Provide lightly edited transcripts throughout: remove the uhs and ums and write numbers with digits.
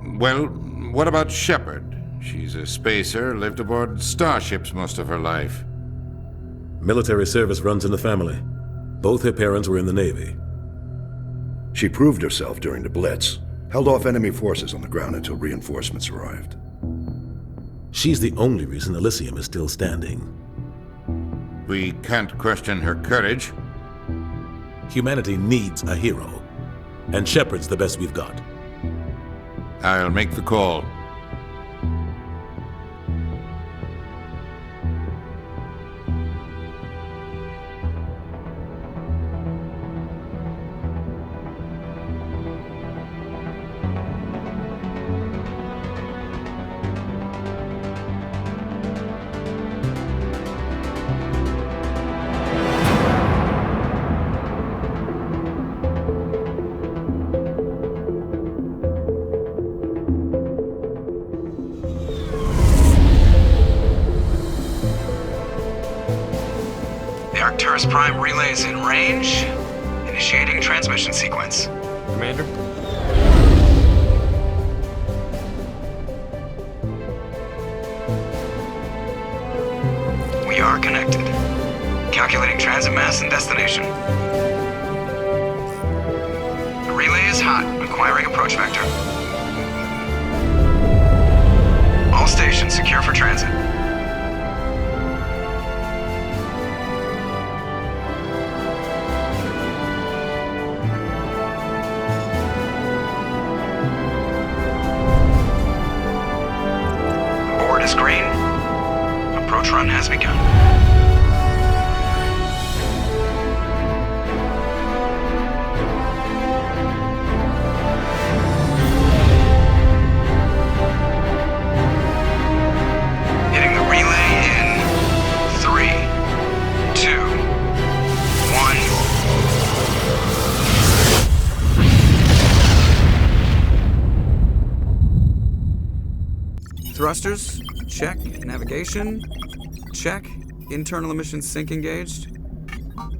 Well, what about Shepard? She's a spacer, lived aboard starships most of her life. Military service runs in the family. Both her parents were in the Navy. She proved herself during the Blitz, held off enemy forces on the ground until reinforcements arrived. She's the only reason Elysium is still standing. We can't question her courage. Humanity needs a hero, and Shepard's the best we've got. I'll make the call. Arcturus Prime relays in range. Initiating transmission sequence. Commander? We are connected. Calculating transit mass and destination. The relay is hot. Acquiring approach vector. All stations secure for transit. Green. Approach run has begun. Hitting the relay in 3, 2, 1. Thrusters. Check. Navigation. Check. Internal emissions sync engaged.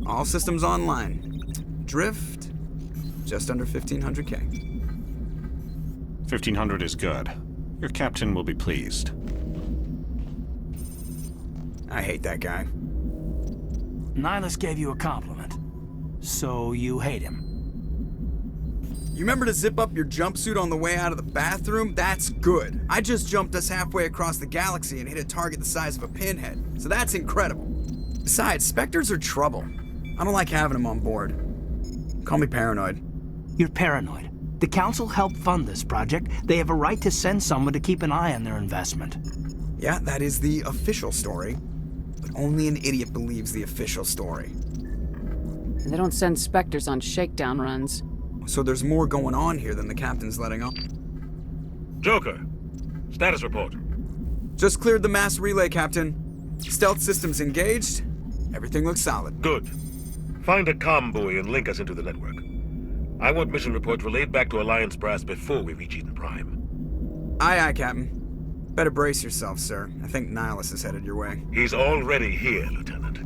All systems online. Drift. Just under 1,500K. 1,500 is good. Your captain will be pleased. I hate that guy. Nihilus gave you a compliment. So you hate him. You remember to zip up your jumpsuit on the way out of the bathroom? That's good. I just jumped us halfway across the galaxy and hit a target the size of a pinhead, so that's incredible. Besides, Spectres are trouble. I don't like having them on board. Call me paranoid. You're paranoid. The Council helped fund this project. They have a right to send someone to keep an eye on their investment. Yeah, that is the official story. But only an idiot believes the official story. They don't send Spectres on shakedown runs. So there's more going on here than the captain's letting on. Joker, status report. Just cleared the mass relay, Captain. Stealth systems engaged. Everything looks solid. Good. Find a comm buoy and link us into the network. I want mission reports relayed back to Alliance Brass before we reach Eden Prime. Aye, aye, Captain. Better brace yourself, sir. I think Nihilus is headed your way. He's already here, Lieutenant.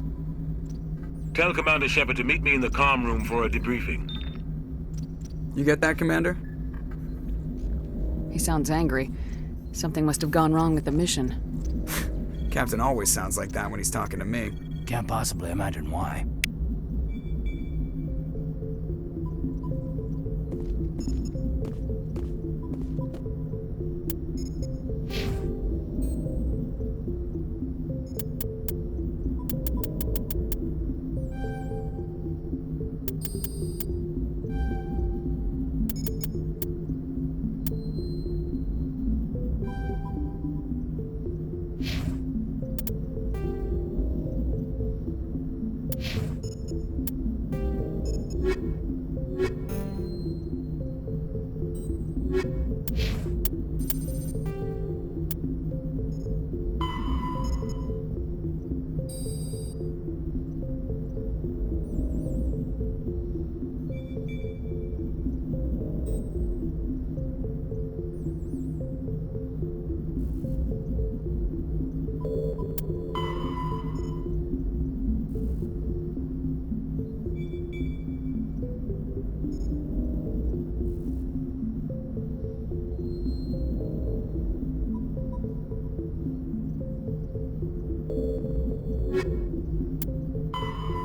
Tell Commander Shepard to meet me in the comm room for a debriefing. You get that, Commander? He sounds angry. Something must have gone wrong with the mission. Captain always sounds like that when he's talking to me. Can't possibly imagine why.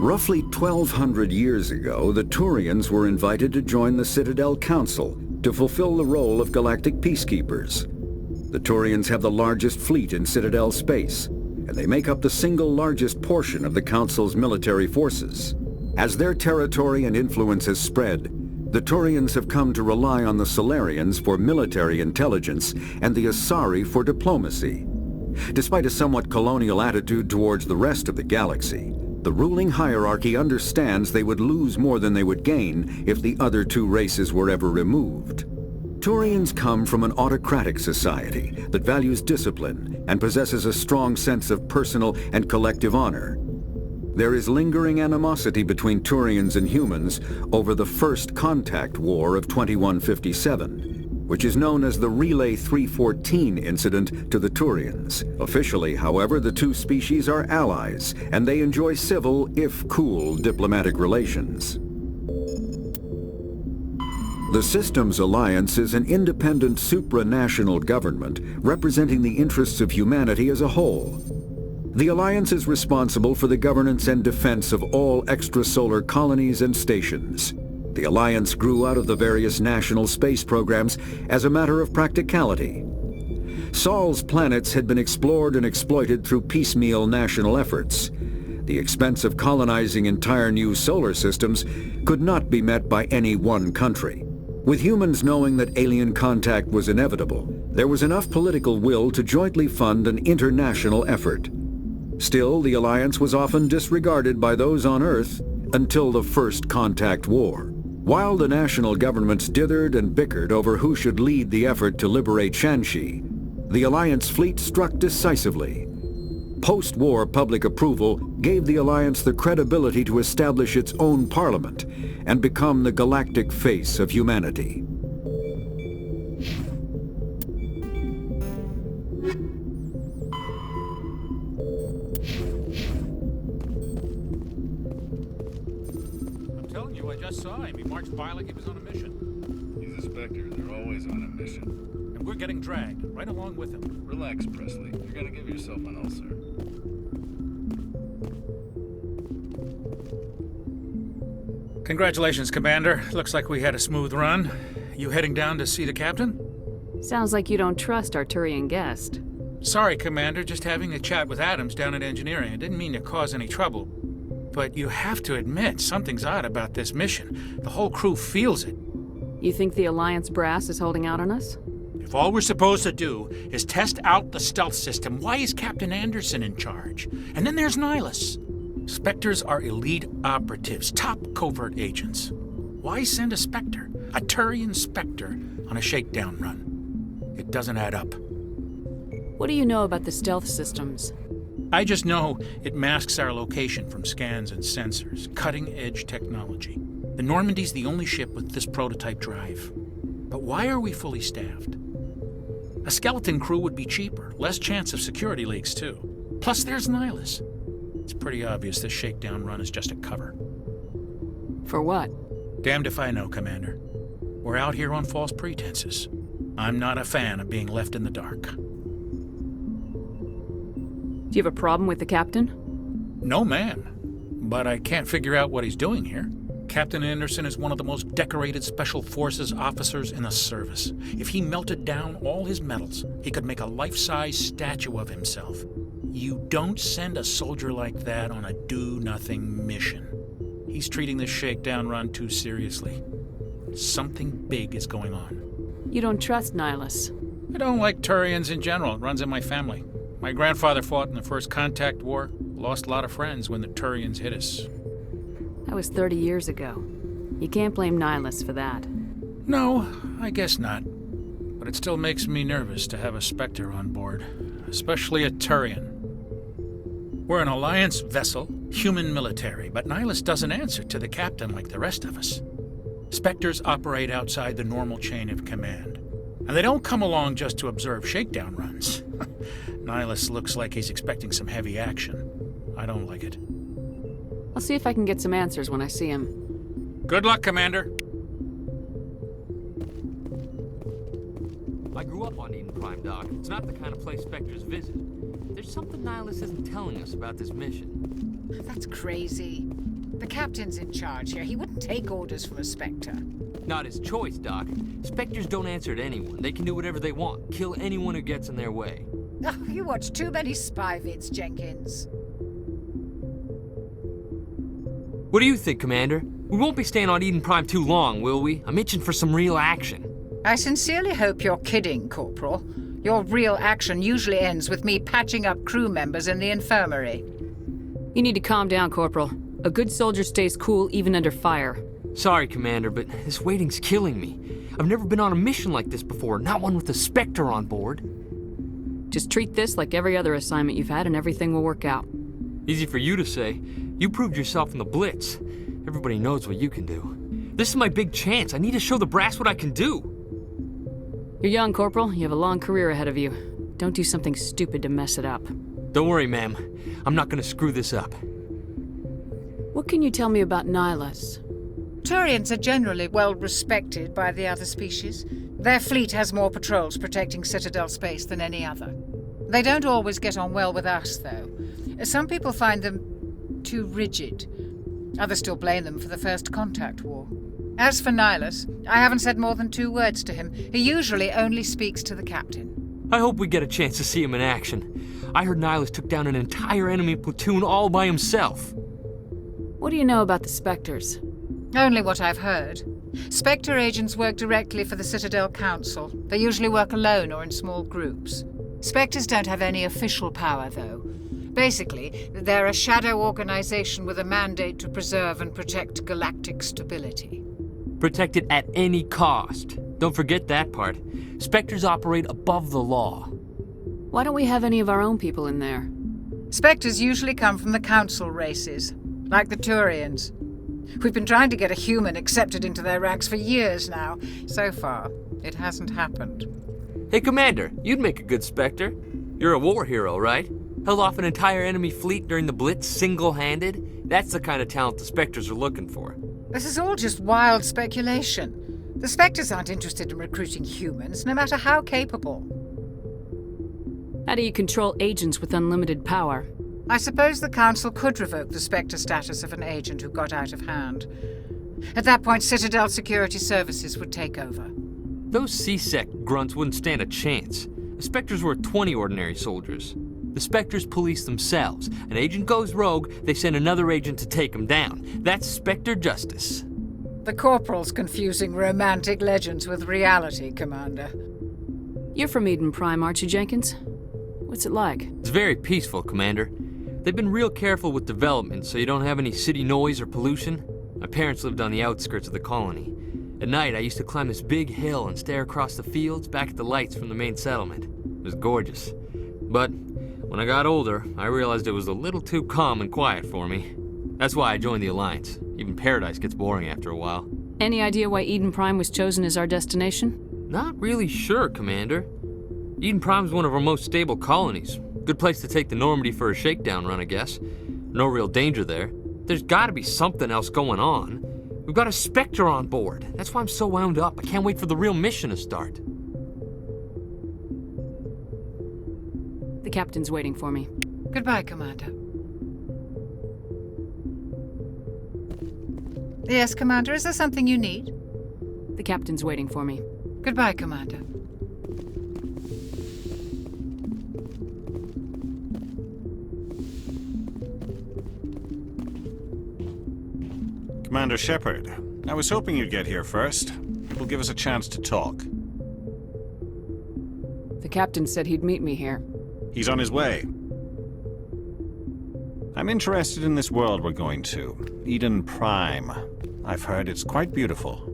Roughly 1,200 years ago, the Turians were invited to join the Citadel Council to fulfill the role of galactic peacekeepers. The Turians have the largest fleet in Citadel space, and they make up the single largest portion of the Council's military forces. As their territory and influence has spread, the Turians have come to rely on the Solarians for military intelligence and the Asari for diplomacy. Despite a somewhat colonial attitude towards the rest of the galaxy, the ruling hierarchy understands they would lose more than they would gain if the other two races were ever removed. Turians come from an autocratic society that values discipline and possesses a strong sense of personal and collective honor. There is lingering animosity between Turians and humans over the First Contact War of 2157, which is known as the Relay 314 incident to the Turians. Officially, however, the two species are allies, and they enjoy civil, if cool, diplomatic relations. The Systems Alliance is an independent supranational government representing the interests of humanity as a whole. The Alliance is responsible for the governance and defense of all extrasolar colonies and stations. The Alliance grew out of the various national space programs as a matter of practicality. Sol's planets had been explored and exploited through piecemeal national efforts. The expense of colonizing entire new solar systems could not be met by any one country. With humans knowing that alien contact was inevitable, there was enough political will to jointly fund an international effort. Still, the Alliance was often disregarded by those on Earth until the First Contact War. While the national governments dithered and bickered over who should lead the effort to liberate Shanxi, the Alliance fleet struck decisively. Post-war public approval gave the Alliance the credibility to establish its own parliament and become the galactic face of humanity. I'm telling you, I just saw him. He marched by like he was on a mission. He's a Spectre. They're always on a mission. And we're getting dragged, right along with him. Relax, Presley. You're gonna give yourself an ulcer. Congratulations, Commander. Looks like we had a smooth run. You heading down to see the captain? Sounds like you don't trust our Turian guest. Sorry, Commander. Just having a chat with Adams down at engineering. I didn't mean to cause any trouble. But you have to admit, something's odd about this mission. The whole crew feels it. You think the Alliance brass is holding out on us? If all we're supposed to do is test out the stealth system, why is Captain Anderson in charge? And then there's Nihilus. Spectres are elite operatives, top covert agents. Why send a Spectre, a Turian Spectre, on a shakedown run? It doesn't add up. What do you know about the stealth systems? I just know it masks our location from scans and sensors, cutting-edge technology. The Normandy's the only ship with this prototype drive. But why are we fully staffed? A skeleton crew would be cheaper, less chance of security leaks too. Plus there's Nihilus. It's pretty obvious this shakedown run is just a cover. For what? Damned if I know, Commander. We're out here on false pretenses. I'm not a fan of being left in the dark. Do you have a problem with the captain? No, ma'am. But I can't figure out what he's doing here. Captain Anderson is one of the most decorated Special Forces officers in the service. If he melted down all his medals, he could make a life-size statue of himself. You don't send a soldier like that on a do-nothing mission. He's treating this shakedown run too seriously. Something big is going on. You don't trust Nihilus? I don't like Turians in general. It runs in my family. My grandfather fought in the First Contact War. Lost a lot of friends when the Turians hit us. That was 30 years ago. You can't blame Nihilus for that. No, I guess not. But it still makes me nervous to have a Spectre on board. Especially a Turian. We're an Alliance vessel, human military, but Nihilus doesn't answer to the captain like the rest of us. Spectres operate outside the normal chain of command. And they don't come along just to observe shakedown runs. Nihilus looks like he's expecting some heavy action. I don't like it. I'll see if I can get some answers when I see him. Good luck, Commander. I grew up on Eden Prime, Doc. It's not the kind of place Spectres visit. There's something Nihilus isn't telling us about this mission. That's crazy. The captain's in charge here. He wouldn't take orders from a Spectre. Not his choice, Doc. Spectres don't answer to anyone. They can do whatever they want, kill anyone who gets in their way. Oh, you watch too many spy vids, Jenkins. What do you think, Commander? We won't be staying on Eden Prime too long, will we? I'm itching for some real action. I sincerely hope you're kidding, Corporal. Your real action usually ends with me patching up crew members in the infirmary. You need to calm down, Corporal. A good soldier stays cool even under fire. Sorry, Commander, but this waiting's killing me. I've never been on a mission like this before, not one with a Spectre on board. Just treat this like every other assignment you've had and everything will work out. Easy for you to say. You proved yourself in the Blitz. Everybody knows what you can do. This is my big chance. I need to show the brass what I can do. You're young, Corporal. You have a long career ahead of you. Don't do something stupid to mess it up. Don't worry, ma'am. I'm not gonna screw this up. What can you tell me about Nihilus? Turians are generally well respected by the other species. Their fleet has more patrols protecting Citadel space than any other. They don't always get on well with us, though. Some people find them too rigid. Others still blame them for the First Contact War. As for Nihilus, I haven't said more than 2 words to him. He usually only speaks to the captain. I hope we get a chance to see him in action. I heard Nihilus took down an entire enemy platoon all by himself. What do you know about the Spectres? Only what I've heard. Spectre agents work directly for the Citadel Council. They usually work alone or in small groups. Spectres don't have any official power, though. Basically, they're a shadow organization with a mandate to preserve and protect galactic stability. Protect it at any cost. Don't forget that part. Spectres operate above the law. Why don't we have any of our own people in there? Spectres usually come from the Council races, like the Turians. We've been trying to get a human accepted into their ranks for years now. So far, it hasn't happened. Hey, Commander, you'd make a good Spectre. You're a war hero, right? Held off an entire enemy fleet during the Blitz single-handed? That's the kind of talent the Spectres are looking for. This is all just wild speculation. The Spectres aren't interested in recruiting humans, no matter how capable. How do you control agents with unlimited power? I suppose the Council could revoke the Spectre status of an agent who got out of hand. At that point, Citadel Security Services would take over. Those C-Sec grunts wouldn't stand a chance. The Spectres were 20 ordinary soldiers. The Spectres police themselves. An agent goes rogue, they send another agent to take him down. That's Spectre justice. The Corporal's confusing romantic legends with reality, Commander. You're from Eden Prime, aren't you, Jenkins? What's it like? It's very peaceful, Commander. They've been real careful with development so you don't have any city noise or pollution. My parents lived on the outskirts of the colony. At night, I used to climb this big hill and stare across the fields back at the lights from the main settlement. It was gorgeous. But when I got older, I realized it was a little too calm and quiet for me. That's why I joined the Alliance. Even Paradise gets boring after a while. Any idea why Eden Prime was chosen as our destination? Not really sure, Commander. Eden Prime's one of our most stable colonies. Good place to take the Normandy for a shakedown run, I guess. No real danger there. There's gotta be something else going on. We've got a Spectre on board. That's why I'm so wound up. I can't wait for the real mission to start. The captain's waiting for me. Goodbye, Commander. Yes, Commander, is there something you need? The captain's waiting for me. Goodbye, Commander. Commander Shepard, I was hoping you'd get here first. It will give us a chance to talk. The captain said he'd meet me here. He's on his way. I'm interested in this world we're going to, Eden Prime. I've heard it's quite beautiful.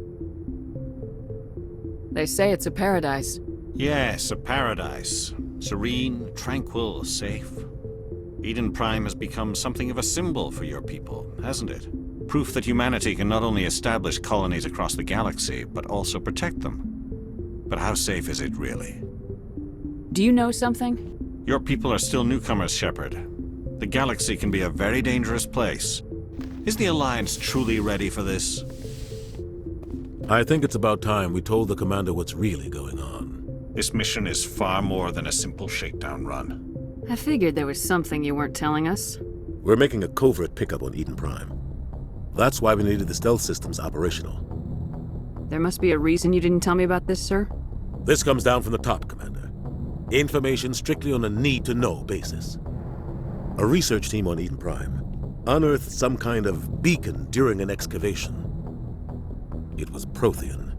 They say it's a paradise. Yes, a paradise. Serene, tranquil, safe. Eden Prime has become something of a symbol for your people, hasn't it? Proof that humanity can not only establish colonies across the galaxy, but also protect them. But how safe is it, really? Do you know something? Your people are still newcomers, Shepard. The galaxy can be a very dangerous place. Is the Alliance truly ready for this? I think it's about time we told the commander what's really going on. This mission is far more than a simple shakedown run. I figured there was something you weren't telling us. We're making a covert pickup on Eden Prime. That's why we needed the stealth systems operational. There must be a reason you didn't tell me about this, sir? This comes down from the top, Commander. Information strictly on a need-to-know basis. A research team on Eden Prime unearthed some kind of beacon during an excavation. It was Prothean.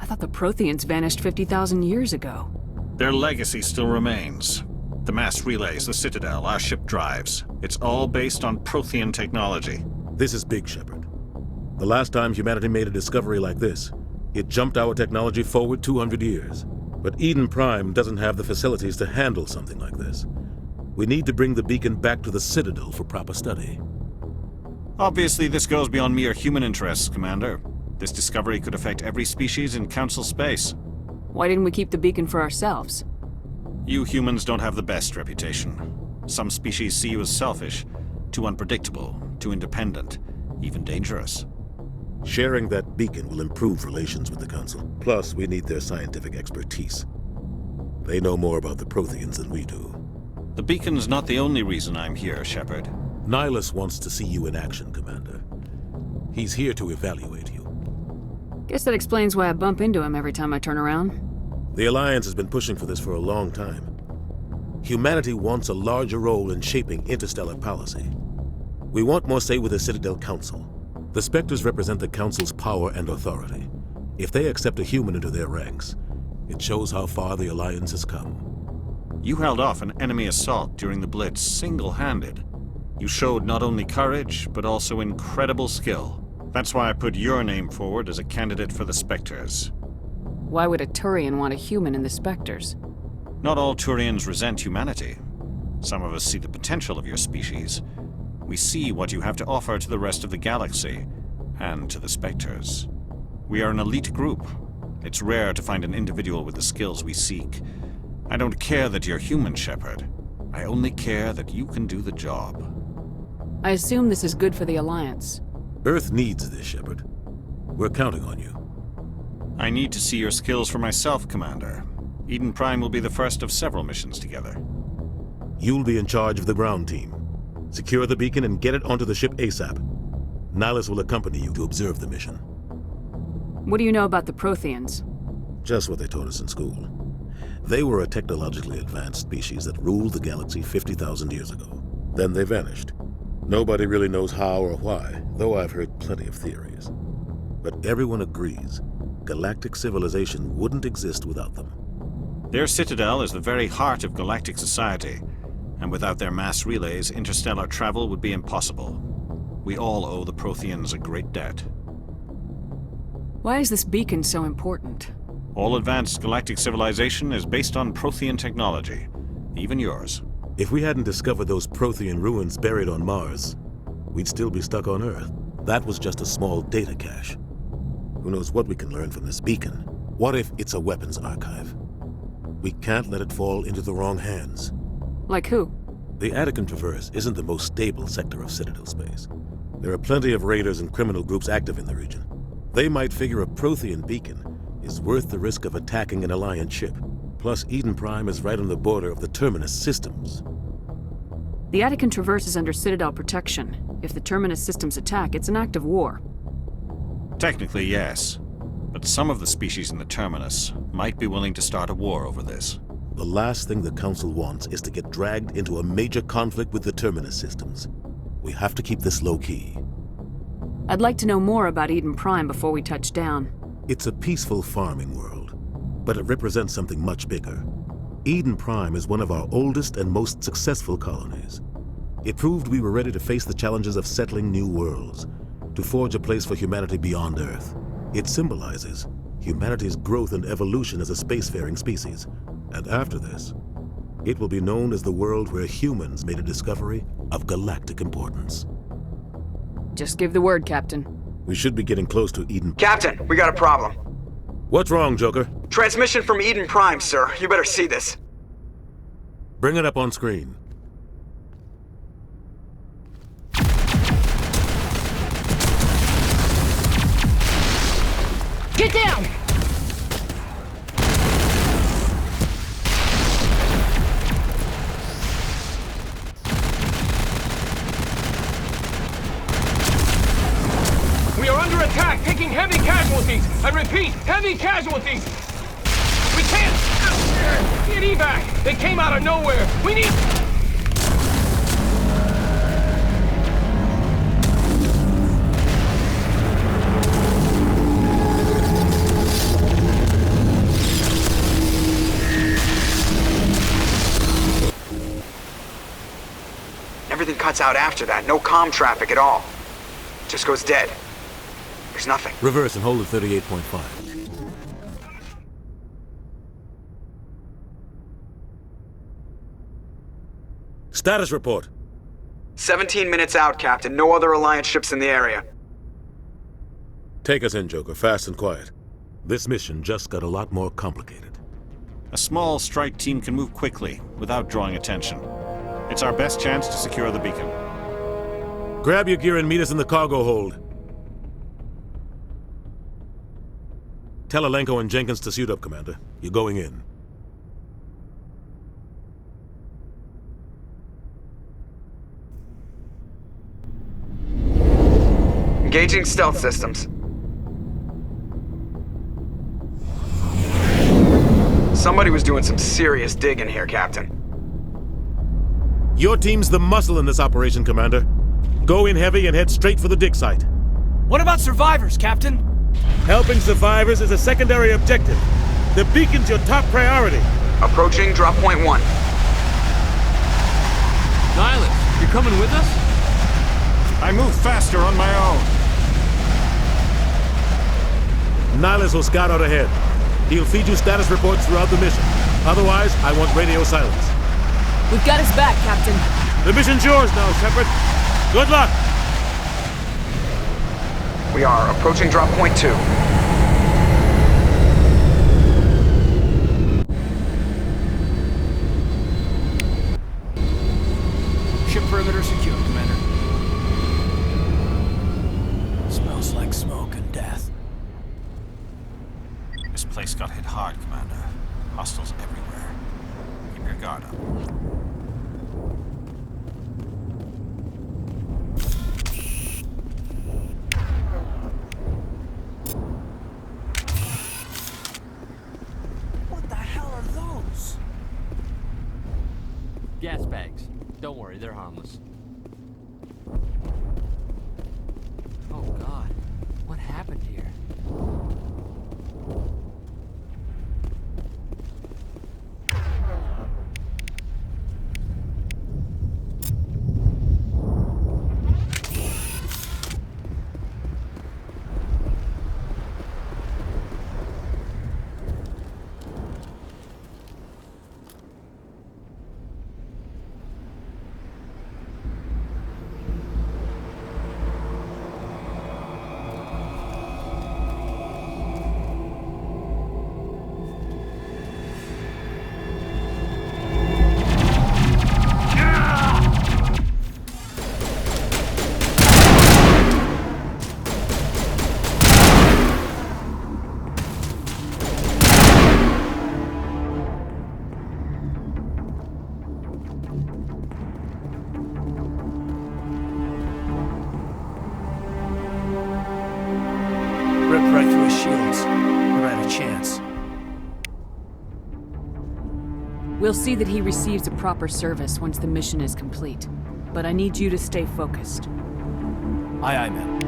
I thought the Protheans vanished 50,000 years ago. Their legacy still remains. The mass relays, the Citadel, our ship drives. It's all based on Prothean technology. This is big, Shepard. The last time humanity made a discovery like this, it jumped our technology forward 200 years. But Eden Prime doesn't have the facilities to handle something like this. We need to bring the beacon back to the Citadel for proper study. Obviously, this goes beyond mere human interests, Commander. This discovery could affect every species in Council space. Why didn't we keep the beacon for ourselves? You humans don't have the best reputation. Some species see you as selfish, too unpredictable, too independent, even dangerous. Sharing that beacon will improve relations with the Council. Plus, we need their scientific expertise. They know more about the Protheans than we do. The beacon's not the only reason I'm here, Shepard. Nihilus wants to see you in action, Commander. He's here to evaluate you. Guess that explains why I bump into him every time I turn around. The Alliance has been pushing for this for a long time. Humanity wants a larger role in shaping interstellar policy. We want more say with the Citadel Council. The Spectres represent the Council's power and authority. If they accept a human into their ranks, it shows how far the Alliance has come. You held off an enemy assault during the Blitz single-handed. You showed not only courage, but also incredible skill. That's why I put your name forward as a candidate for the Spectres. Why would a Turian want a human in the Spectres? Not all Turians resent humanity. Some of us see the potential of your species. We see what you have to offer to the rest of the galaxy, and to the Spectres. We are an elite group. It's rare to find an individual with the skills we seek. I don't care that you're human, Shepard. I only care that you can do the job. I assume this is good for the Alliance. Earth needs this, Shepard. We're counting on you. I need to see your skills for myself, Commander. Eden Prime will be the first of several missions together. You'll be in charge of the ground team. Secure the beacon and get it onto the ship ASAP. Nihilus will accompany you to observe the mission. What do you know about the Protheans? Just what they taught us in school. They were a technologically advanced species that ruled the galaxy 50,000 years ago. Then they vanished. Nobody really knows how or why, though I've heard plenty of theories. But everyone agrees, galactic civilization wouldn't exist without them. Their citadel is the very heart of galactic society, and without their mass relays, interstellar travel would be impossible. We all owe the Protheans a great debt. Why is this beacon so important? All advanced galactic civilization is based on Prothean technology, even yours. If we hadn't discovered those Prothean ruins buried on Mars, we'd still be stuck on Earth. That was just a small data cache. Who knows what we can learn from this beacon? What if it's a weapons archive? We can't let it fall into the wrong hands. Like who? The Attican Traverse isn't the most stable sector of Citadel space. There are plenty of raiders and criminal groups active in the region. They might figure a Prothean beacon is worth the risk of attacking an Alliance ship. Plus, Eden Prime is right on the border of the Terminus systems. The Attican Traverse is under Citadel protection. If the Terminus systems attack, it's an act of war. Technically, yes. But some of the species in the Terminus might be willing to start a war over this. The last thing the Council wants is to get dragged into a major conflict with the Terminus systems. We have to keep this low-key. I'd like to know more about Eden Prime before we touch down. It's a peaceful farming world, but it represents something much bigger. Eden Prime is one of our oldest and most successful colonies. It proved we were ready to face the challenges of settling new worlds, to forge a place for humanity beyond Earth. It symbolizes humanity's growth and evolution as a spacefaring species. And after this, it will be known as the world where humans made a discovery of galactic importance. Just give the word, Captain. We should be getting close to Eden. Captain, we got a problem. What's wrong, Joker? Transmission from Eden Prime, sir. You better see this. Bring it up on screen. Get down! casualties! I repeat, heavy casualties! We can't get evac! They came out of nowhere! We need... Everything cuts out after that. No comm traffic at all. Just goes dead. There's nothing. Reverse and hold at 38.5. Status report. 17 minutes out, Captain. No other Alliance ships in the area. Take us in, Joker, fast and quiet. This mission just got a lot more complicated. A small strike team can move quickly, without drawing attention. It's our best chance to secure the beacon. Grab your gear and meet us in the cargo hold. Tell Alenko and Jenkins to suit up, Commander. You're going in. Engaging stealth systems. Somebody was doing some serious digging here, Captain. Your team's the muscle in this operation, Commander. Go in heavy and head straight for the dig site. What about survivors, Captain? Helping survivors is a secondary objective. The beacon's your top priority. Approaching drop point 1. Nihilus, you're coming with us? I move faster on my own. Nihilus will scout out ahead. He'll feed you status reports throughout the mission. Otherwise, I want radio silence. We've got his back, Captain. The mission's yours now, Shepard. Good luck! We are approaching drop point 2. Ship perimeter secure, Commander. Smells like smoke and death. This place got hit hard, Commander. Hostiles everywhere. Keep your guard up. What the hell are those? Gas bags. Don't worry, they're harmless. Oh God, what happened here? Ripped right through his shields. Never had a chance. We'll see that he receives a proper service once the mission is complete. But I need you to stay focused. Aye, aye, ma'am.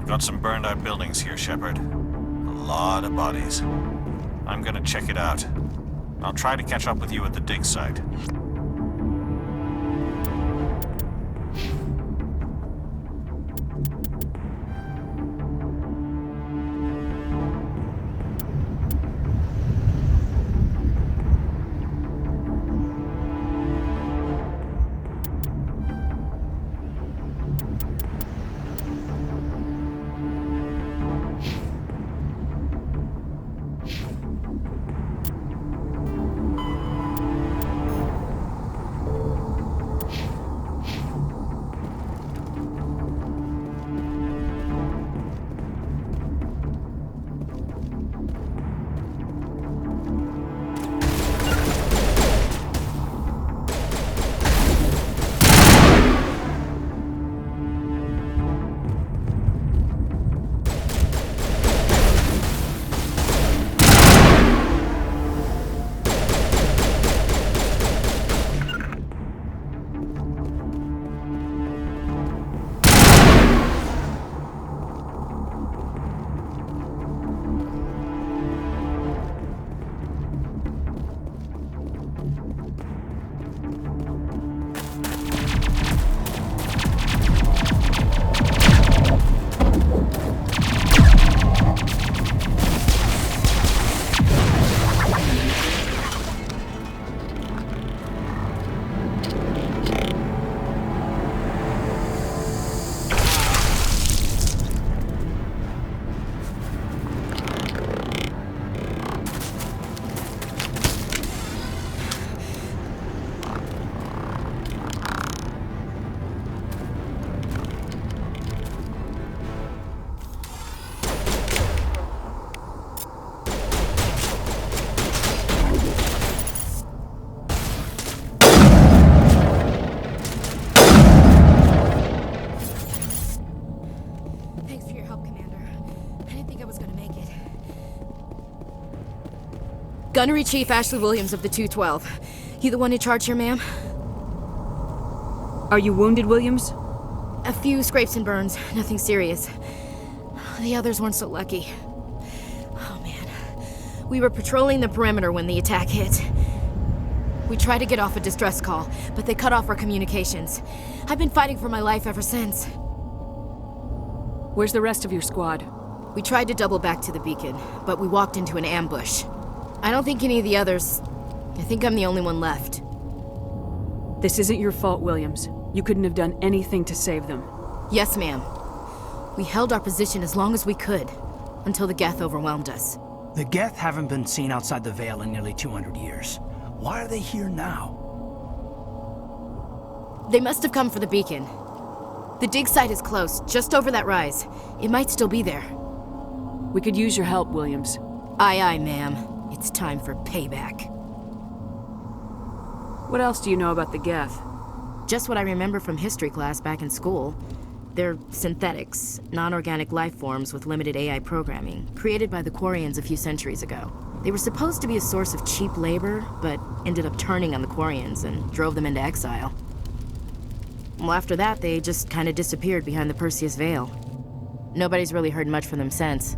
Got some burned out buildings here, Shepard. A lot of bodies. I'm gonna check it out. I'll try to catch up with you at the dig site. Gunnery Chief Ashley Williams of the 212. You the one in charge here, ma'am? Are you wounded, Williams? A few scrapes and burns, nothing serious. The others weren't so lucky. Oh man. We were patrolling the perimeter when the attack hit. We tried to get off a distress call, but they cut off our communications. I've been fighting for my life ever since. Where's the rest of your squad? We tried to double back to the beacon, but we walked into an ambush. I don't think any of the others... I think I'm the only one left. This isn't your fault, Williams. You couldn't have done anything to save them. Yes, ma'am. We held our position as long as we could, until the Geth overwhelmed us. The Geth haven't been seen outside the Veil in nearly 200 years. Why are they here now? They must have come for the beacon. The dig site is close, just over that rise. It might still be there. We could use your help, Williams. Aye, aye, ma'am. It's time for payback. What else do you know about the Geth? Just what I remember from history class back in school. They're synthetics, non-organic life forms with limited AI programming, created by the Quarians a few centuries ago. They were supposed to be a source of cheap labor, but ended up turning on the Quarians and drove them into exile. Well, after that, they just kind of disappeared behind the Perseus Veil. Nobody's really heard much from them since.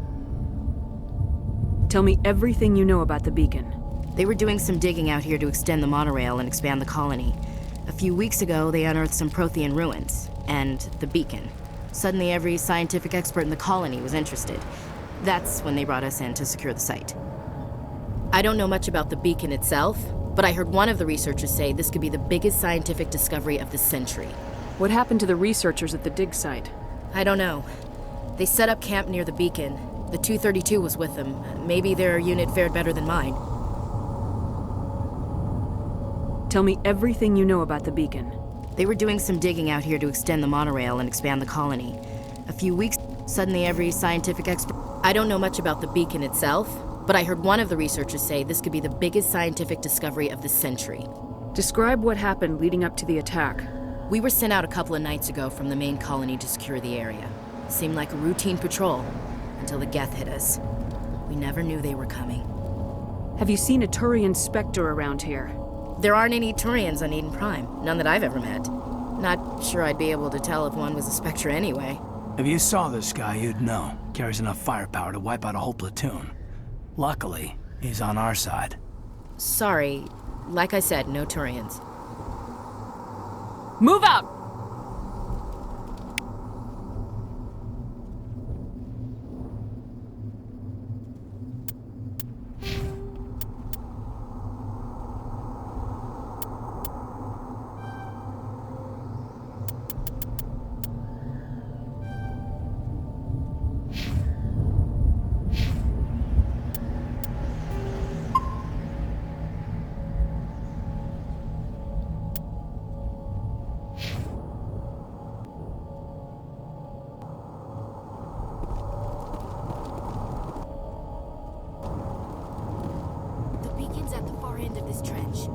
Tell me everything you know about the beacon. They were doing some digging out here to extend the monorail and expand the colony. A few weeks ago, they unearthed some Prothean ruins, and the beacon. Suddenly, every scientific expert in the colony was interested. That's when they brought us in to secure the site. I don't know much about the beacon itself, but I heard one of the researchers say this could be the biggest scientific discovery of the century. What happened to the researchers at the dig site? I don't know. They set up camp near the beacon. The 232 was with them. Maybe their unit fared better than mine. Tell me everything you know about the beacon. They were doing some digging out here to extend the monorail and expand the colony. A few weeks, suddenly every scientific expert... I don't know much about the beacon itself, but I heard one of the researchers say this could be the biggest scientific discovery of the century. Describe what happened leading up to the attack. We were sent out a couple of nights ago from the main colony to secure the area. It seemed like a routine patrol, until the Geth hit us. We never knew they were coming. Have you seen a Turian Spectre around here? There aren't any Turians on Eden Prime. None that I've ever met. Not sure I'd be able to tell if one was a Spectre anyway. If you saw this guy, you'd know. Carries enough firepower to wipe out a whole platoon. Luckily, he's on our side. Sorry. Like I said, no Turians. Move out! At the far end of this trench.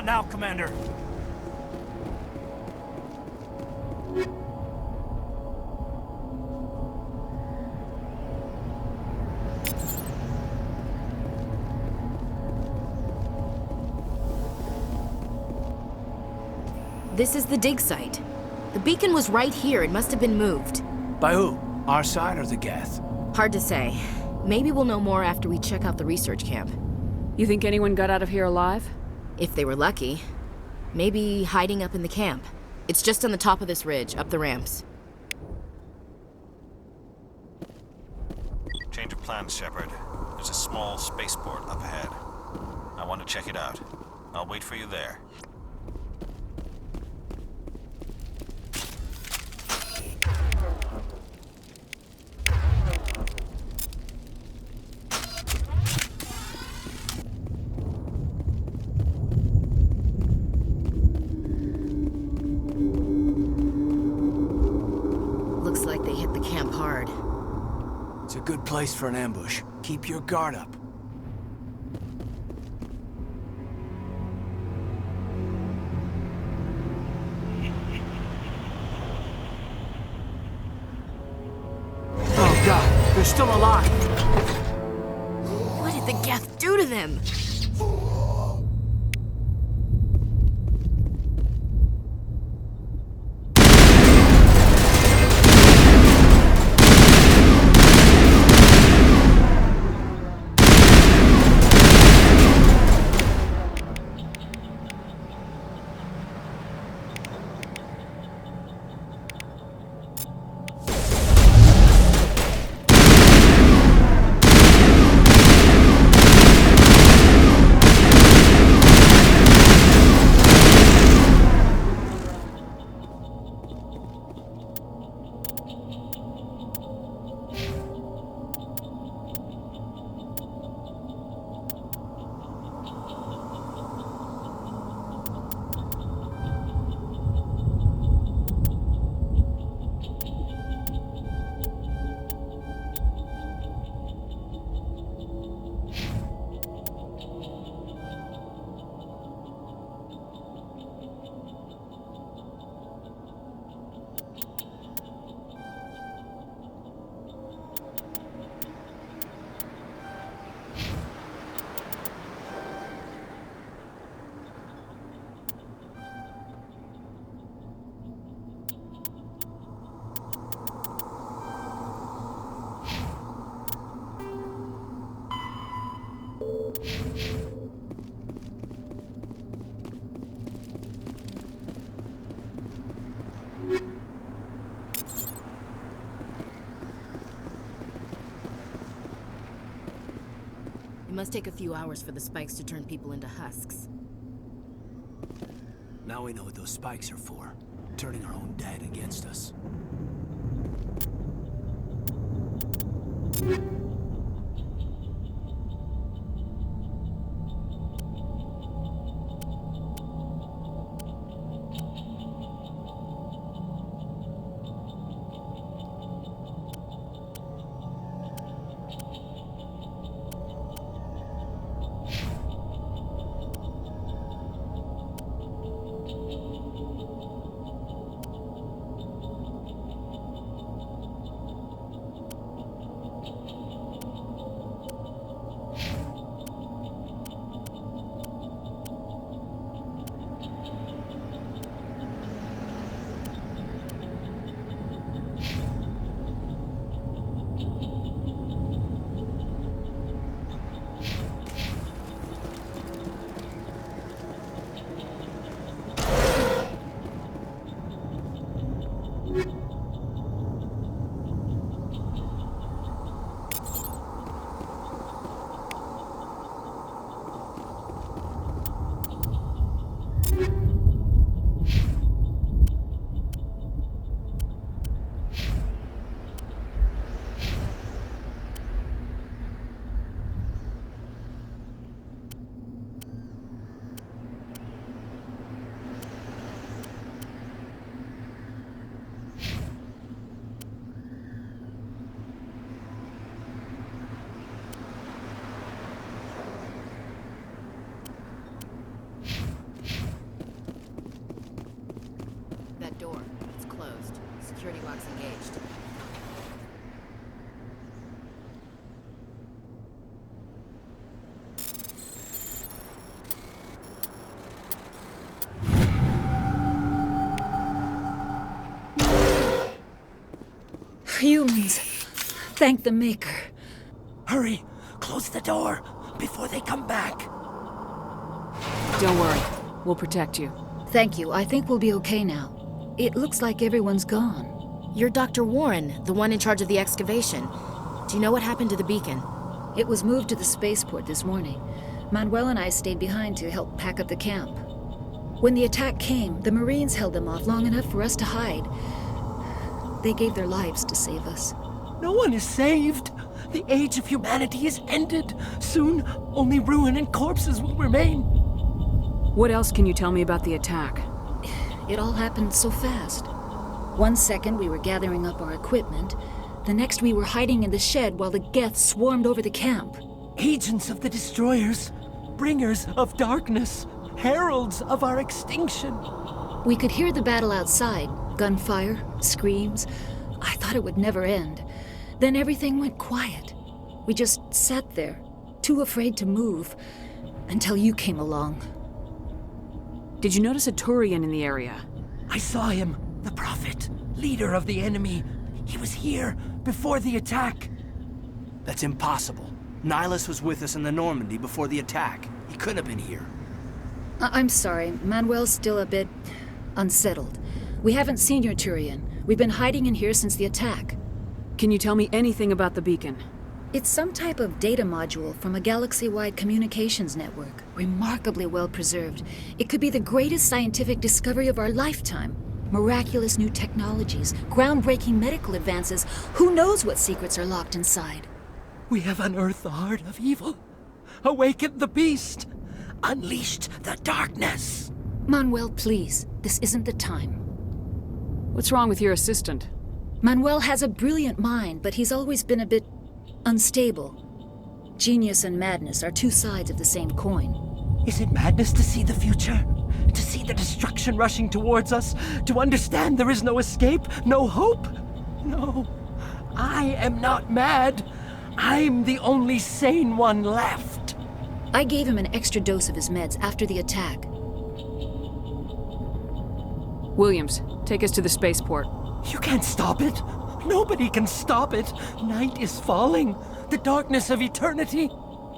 now, Commander. This is the dig site. The beacon was right here. It must have been moved. By who? Our side or the Geth? Hard to say. Maybe we'll know more after we check out the research camp. You think anyone got out of here alive? If they were lucky. Maybe hiding up in the camp. It's just on the top of this ridge, up the ramps. Change of plans, Shepard. There's a small spaceport up ahead. I want to check it out. I'll wait for you there. Looks like they hit the camp hard. It's a good place for an ambush. Keep your guard up. Oh God, they're still alive. What did the Geth do to them? It must take a few hours for the spikes to turn people into husks. Now we know what those spikes are for. Turning our own dead against us. Thank the Maker. Hurry! Close the door before they come back. Don't worry. We'll protect you. Thank you. I think we'll be okay now. It looks like everyone's gone. You're Dr. Warren, the one in charge of the excavation. Do you know what happened to the beacon? It was moved to the spaceport this morning. Manuel and I stayed behind to help pack up the camp. When the attack came, the Marines held them off long enough for us to hide. They gave their lives to save us. No one is saved. The age of humanity is ended. Soon, only ruin and corpses will remain. What else can you tell me about the attack? It all happened so fast. 1 second we were gathering up our equipment. The next we were hiding in the shed while the Geth swarmed over the camp. Agents of the destroyers, bringers of darkness, heralds of our extinction. We could hear the battle outside. Gunfire, screams. I thought it would never end. Then everything went quiet. We just sat there, too afraid to move, until you came along. Did you notice a Turian in the area? I saw him, the Prophet, leader of the enemy. He was here before the attack. That's impossible. Nihilus was with us in the Normandy before the attack. He couldn't have been here. I'm sorry. Manuel's still a bit unsettled. We haven't seen your Turian. We've been hiding in here since the attack. Can you tell me anything about the beacon? It's some type of data module from a galaxy-wide communications network. Remarkably well preserved. It could be the greatest scientific discovery of our lifetime. Miraculous new technologies, groundbreaking medical advances. Who knows what secrets are locked inside? We have unearthed the heart of evil, awakened the beast, unleashed the darkness. Manuel, please. This isn't the time. What's wrong with your assistant? Manuel has a brilliant mind, but he's always been a bit unstable. Genius and madness are two sides of the same coin. Is it madness to see the future? To see the destruction rushing towards us? To understand there is no escape? No hope? No. I am not mad. I'm the only sane one left. I gave him an extra dose of his meds after the attack. Williams, take us to the spaceport. You can't stop it. Nobody can stop it. Night is falling. The darkness of eternity.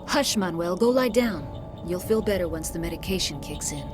Hush, Manuel. Go lie down. You'll feel better once the medication kicks in.